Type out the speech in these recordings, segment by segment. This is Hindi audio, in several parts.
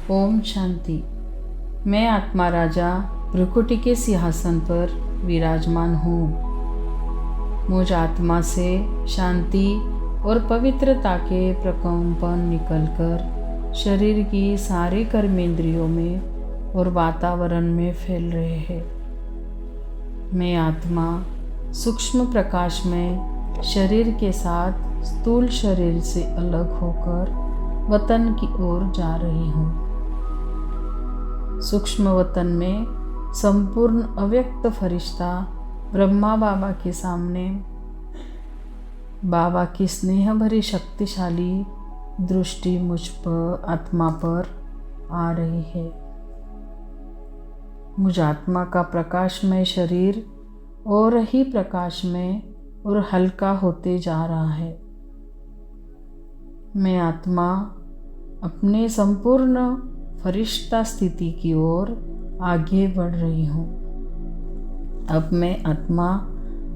ओम शांति। मैं आत्मा राजा भृकुटी के सिंहासन पर विराजमान हूँ। मुझ आत्मा से शांति और पवित्रता के प्रकंपन निकलकर शरीर की सारी कर्मेंद्रियों में और वातावरण में फैल रहे हैं। मैं आत्मा सूक्ष्म प्रकाश में शरीर के साथ स्थूल शरीर से अलग होकर वतन की ओर जा रही हूँ। सूक्ष्म वतन में संपूर्ण अव्यक्त फरिश्ता ब्रह्मा बाबा के सामने बाबा की स्नेह भरी शक्तिशाली दृष्टि मुझ पर आत्मा पर आ रही है। मुझ आत्मा का प्रकाशमय शरीर और ही प्रकाश में और हल्का होते जा रहा है। मैं आत्मा अपने संपूर्ण फरिश्ता स्थिति की ओर आगे बढ़ रही हूँ। अब मैं आत्मा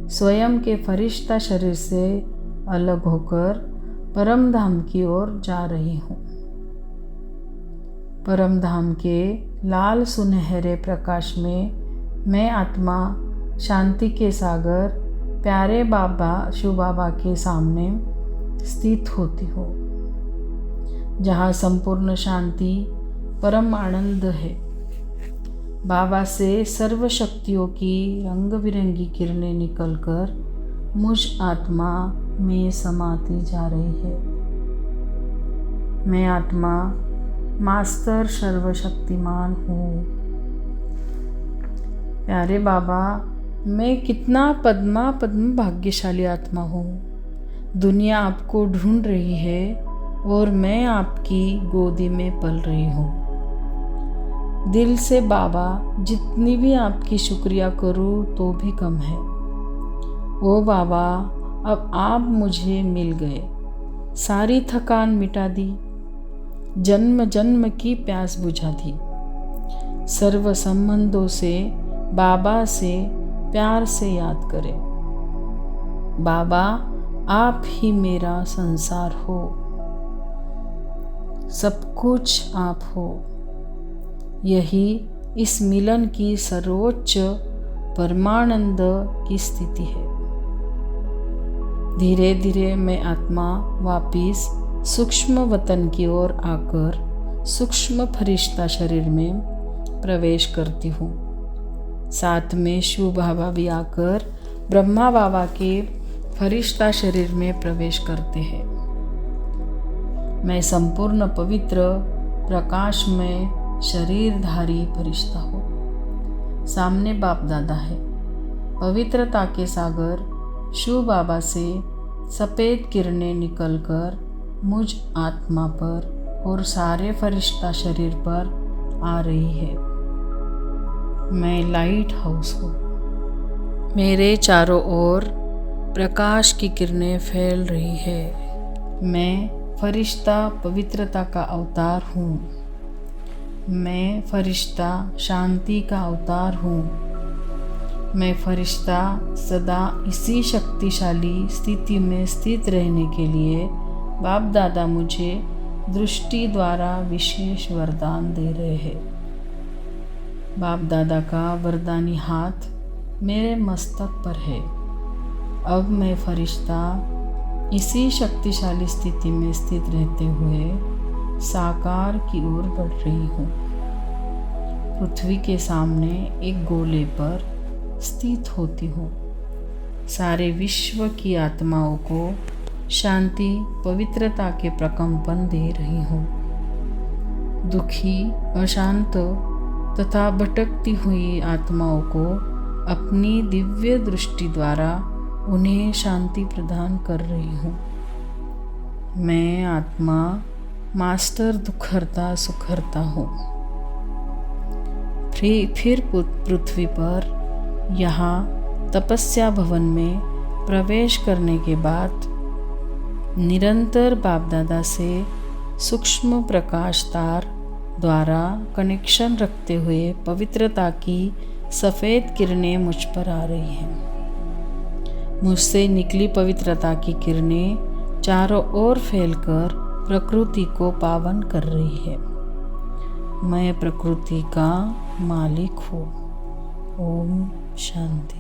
स्वयं के फरिश्ता शरीर से अलग होकर परम धाम की ओर जा रही हूँ। परम धाम के लाल सुनहरे प्रकाश में मैं आत्मा शांति के सागर प्यारे बाबा शिव बाबा के सामने स्थित होती हूँ, जहाँ संपूर्ण शांति परम आनंद है। बाबा से सर्व शक्तियों की रंग बिरंगी किरणें निकलकर मुझ आत्मा में समाती जा रही है। मैं आत्मा मास्टर सर्वशक्तिमान हूँ। प्यारे बाबा, मैं कितना पद्म भाग्यशाली आत्मा हूँ। दुनिया आपको ढूंढ रही है और मैं आपकी गोदी में पल रही हूँ। दिल से बाबा, जितनी भी आपकी शुक्रिया करूँ तो भी कम है। ओ बाबा, अब आप मुझे मिल गए, सारी थकान मिटा दी, जन्म जन्म की प्यास बुझा दी। सर्व संबंधों से बाबा से प्यार से याद करें। बाबा, आप ही मेरा संसार हो, सब कुछ आप हो। यही इस मिलन की सर्वोच्च परमानंद की स्थिति है। धीरे धीरे मैं आत्मा वापिस सूक्ष्म वतन की ओर आकर सूक्ष्म फरिश्ता शरीर में प्रवेश करती हूँ। साथ में शिव बाबा भी आकर ब्रह्मा बाबा के फरिश्ता शरीर में प्रवेश करते हैं। मैं संपूर्ण पवित्र प्रकाश में शरीरधारी फरिश्ता हूँ। सामने बाप दादा है। पवित्रता के सागर शिव बाबा से सफ़ेद किरणें निकलकर मुझ आत्मा पर और सारे फरिश्ता शरीर पर आ रही है। मैं लाइट हाउस हूँ। मेरे चारों ओर प्रकाश की किरणें फैल रही है। मैं फरिश्ता पवित्रता का अवतार हूँ। मैं फरिश्ता शांति का अवतार हूँ। मैं फरिश्ता सदा इसी शक्तिशाली स्थिति में स्थित रहने के लिए बाप दादा मुझे दृष्टि द्वारा विशेष वरदान दे रहे हैं। बाप दादा का वरदानी हाथ मेरे मस्तक पर है। अब मैं फरिश्ता इसी शक्तिशाली स्थिति में स्थित रहते हुए साकार की ओर बढ़ रही हूँ। पृथ्वी के सामने एक गोले पर स्थित होती हूँ। सारे विश्व की आत्माओं को शांति पवित्रता के प्रकंपन दे रही हूँ। दुखी, अशांत तथा भटकती हुई आत्माओं को अपनी दिव्य दृष्टि द्वारा उन्हें शांति प्रदान कर रही हूँ। मैं आत्मा मास्टर दुखहर्ता सुखहर्ता हूँ। फिर पृथ्वी पर यहाँ तपस्या भवन में प्रवेश करने के बाद निरंतर बाप दादा से सूक्ष्म प्रकाश तार द्वारा कनेक्शन रखते हुए पवित्रता की सफ़ेद किरणें मुझ पर आ रही हैं। मुझसे निकली पवित्रता की किरणें चारों ओर फैलकर प्रकृति को पावन कर रही है। मैं प्रकृति का मालिक हूँ। ओम शांति।